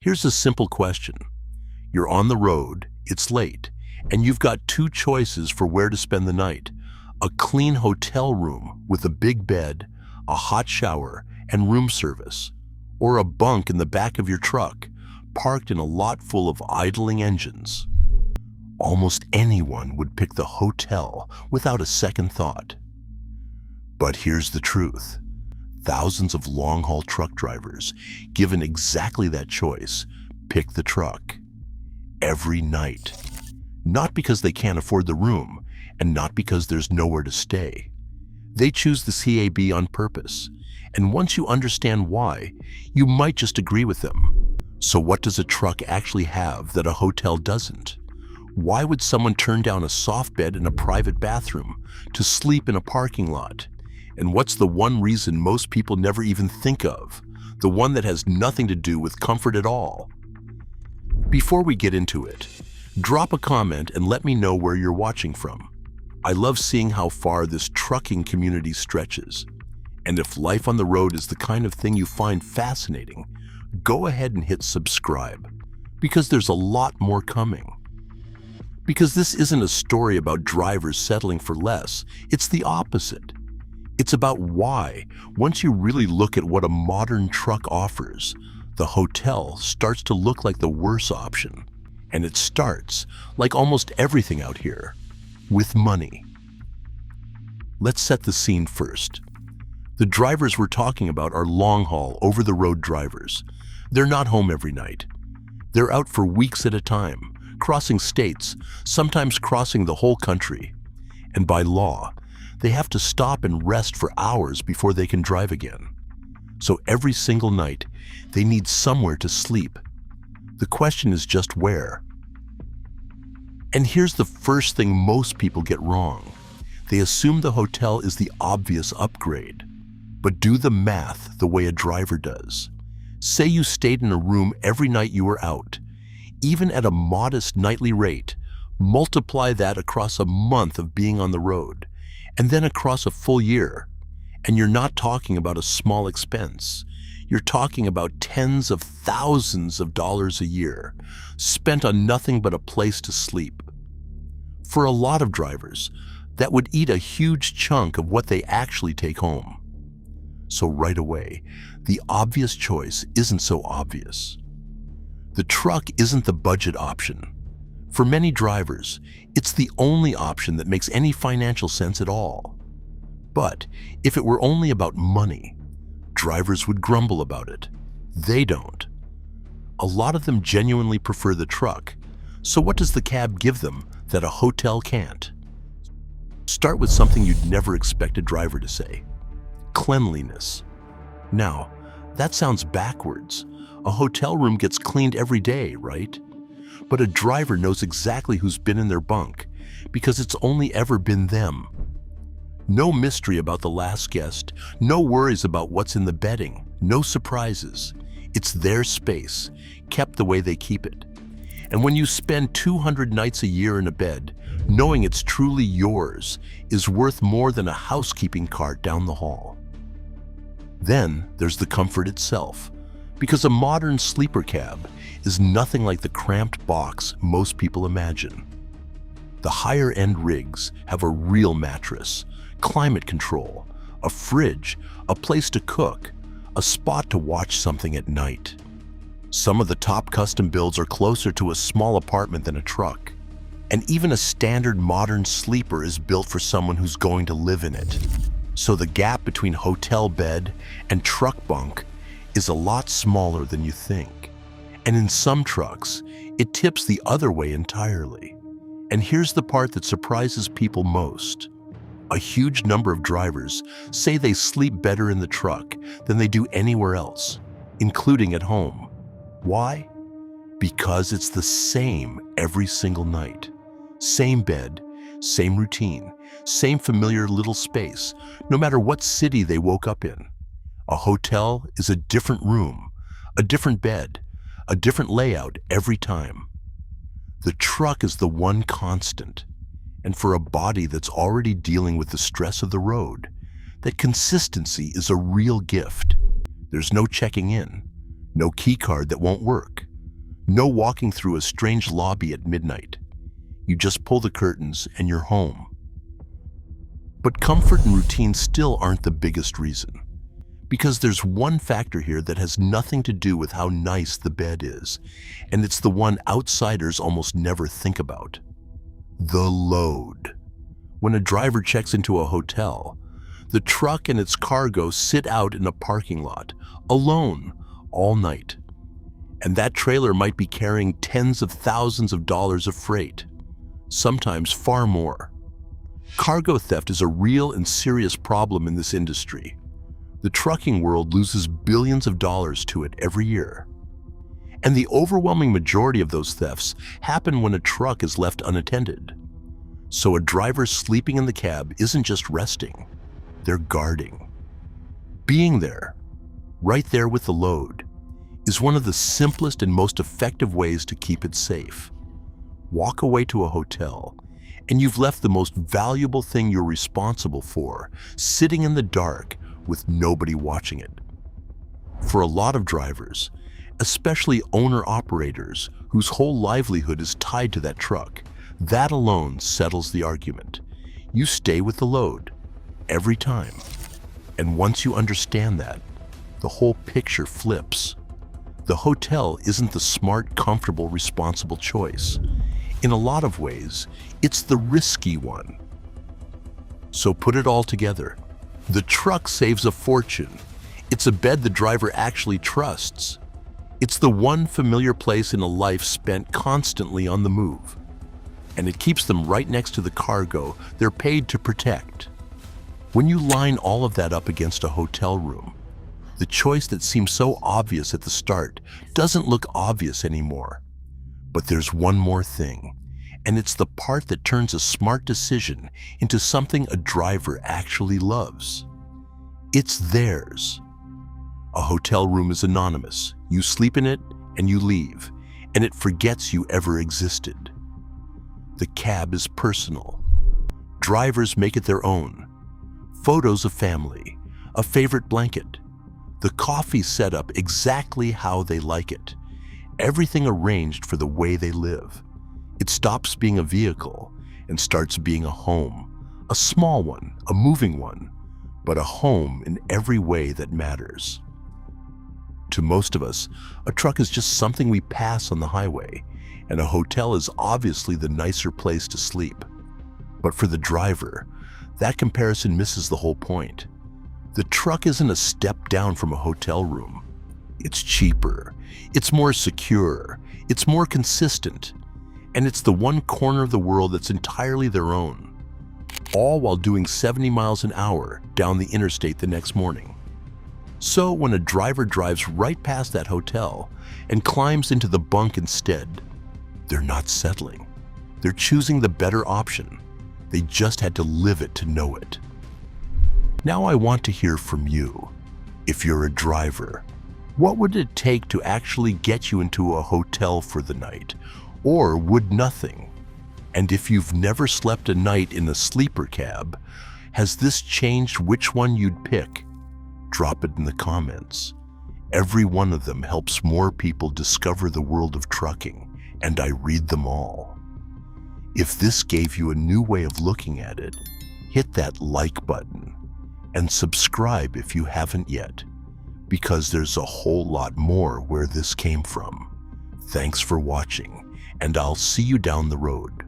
Here's a simple question. You're on the road, it's late, and you've got two choices for where to spend the night. A clean hotel room with a big bed, a hot shower, and room service. Or a bunk in the back of your truck, parked in a lot full of idling engines. Almost anyone would pick the hotel without a second thought. But here's the truth. Thousands of long-haul truck drivers, given exactly that choice, pick the truck. Every night. Not because they can't afford the room, and not because there's nowhere to stay. They choose the CAB on purpose, and once you understand why, you might just agree with them. So what does a truck actually have that a hotel doesn't? Why would someone turn down a soft bed in a private bathroom to sleep in a parking lot? And what's the one reason most people never even think of? The one that has nothing to do with comfort at all? Before we get into it, drop a comment and let me know where you're watching from. I love seeing how far this trucking community stretches. And if life on the road is the kind of thing you find fascinating, go ahead and hit subscribe, because there's a lot more coming. Because this isn't a story about drivers settling for less, it's the opposite. It's about why, once you really look at what a modern truck offers, the hotel starts to look like the worse option. And it starts, like almost everything out here, with money. Let's set the scene first. The drivers we're talking about are long-haul, over-the-road drivers. They're not home every night. They're out for weeks at a time, crossing states, sometimes crossing the whole country. And by law, they have to stop and rest for hours before they can drive again. So every single night, they need somewhere to sleep. The question is just where. And here's the first thing most people get wrong. They assume the hotel is the obvious upgrade. But do the math the way a driver does. Say you stayed in a room every night you were out. Even at a modest nightly rate, multiply that across a month of being on the road, and then across a full year. And you're not talking about a small expense. You're talking about tens of thousands of dollars a year, spent on nothing but a place to sleep. For a lot of drivers, that would eat a huge chunk of what they actually take home. So right away, the obvious choice isn't so obvious. The truck isn't the budget option. For many drivers, it's the only option that makes any financial sense at all. But if it were only about money, drivers would grumble about it. They don't. A lot of them genuinely prefer the truck. So what does the cab give them that a hotel can't? Start with something you'd never expect a driver to say. Cleanliness. Now, that sounds backwards. A hotel room gets cleaned every day, right? But a driver knows exactly who's been in their bunk, because it's only ever been them. No mystery about the last guest, no worries about what's in the bedding, no surprises. It's their space, kept the way they keep it. And when you spend 200 nights a year in a bed, knowing it's truly yours is worth more than a housekeeping cart down the hall. Then there's the comfort itself, because a modern sleeper cab is nothing like the cramped box most people imagine. The higher-end rigs have a real mattress, climate control, a fridge, a place to cook, a spot to watch something at night. Some of the top custom builds are closer to a small apartment than a truck. And even a standard modern sleeper is built for someone who's going to live in it. So the gap between hotel bed and truck bunk is a lot smaller than you think. And in some trucks, it tips the other way entirely. And here's the part that surprises people most. A huge number of drivers say they sleep better in the truck than they do anywhere else, including at home. Why? Because it's the same every single night. Same bed, same routine, same familiar little space, no matter what city they woke up in. A hotel is a different room, a different bed, a different layout every time. The truck is the one constant. And for a body that's already dealing with the stress of the road, that consistency is a real gift. There's no checking in, no key card that won't work, No walking through a strange lobby at midnight. You just pull the curtains and you're home. But comfort and routine still aren't the biggest reason. Because there's one factor here that has nothing to do with how nice the bed is, and it's the one outsiders almost never think about. The load. When a driver checks into a hotel, the truck and its cargo sit out in a parking lot, alone, all night. And that trailer might be carrying tens of thousands of dollars of freight, sometimes far more. Cargo theft is a real and serious problem in this industry. The trucking world loses billions of dollars to it every year. And the overwhelming majority of those thefts happen when a truck is left unattended. So a driver sleeping in the cab isn't just resting, they're guarding. Being there, right there with the load, is one of the simplest and most effective ways to keep it safe. Walk away to a hotel, and you've left the most valuable thing you're responsible for sitting in the dark with nobody watching it. For a lot of drivers, especially owner-operators whose whole livelihood is tied to that truck, that alone settles the argument. You stay with the load, every time. And once you understand that, the whole picture flips. The hotel isn't the smart, comfortable, responsible choice. In a lot of ways, it's the risky one. So put it all together. The truck saves a fortune. It's a bed the driver actually trusts. It's the one familiar place in a life spent constantly on the move. And it keeps them right next to the cargo they're paid to protect. When you line all of that up against a hotel room, the choice that seems so obvious at the start doesn't look obvious anymore. But there's one more thing, and it's the part that turns a smart decision into something a driver actually loves. It's theirs. A hotel room is anonymous. You sleep in it and you leave, and it forgets you ever existed. The cab is personal. Drivers make it their own. Photos of family, a favorite blanket, the coffee set up exactly how they like it, everything arranged for the way they live. It stops being a vehicle and starts being a home, a small one, a moving one, but a home in every way that matters. To most of us, a truck is just something we pass on the highway, and a hotel is obviously the nicer place to sleep. But for the driver, that comparison misses the whole point. The truck isn't a step down from a hotel room. It's cheaper, it's more secure, it's more consistent, and it's the one corner of the world that's entirely their own, all while doing 70 miles an hour down the interstate the next morning. So when a driver drives right past that hotel and climbs into the bunk instead, they're not settling. They're choosing the better option. They just had to live it to know it. Now I want to hear from you. If you're a driver, what would it take to actually get you into a hotel for the night? Or would nothing? And if you've never slept a night in a sleeper cab, has this changed which one you'd pick? Drop it in the comments. Every one of them helps more people discover the world of trucking, and I read them all. If this gave you a new way of looking at it, hit that like button and subscribe if you haven't yet, because there's a whole lot more where this came from. Thanks for watching, and I'll see you down the road.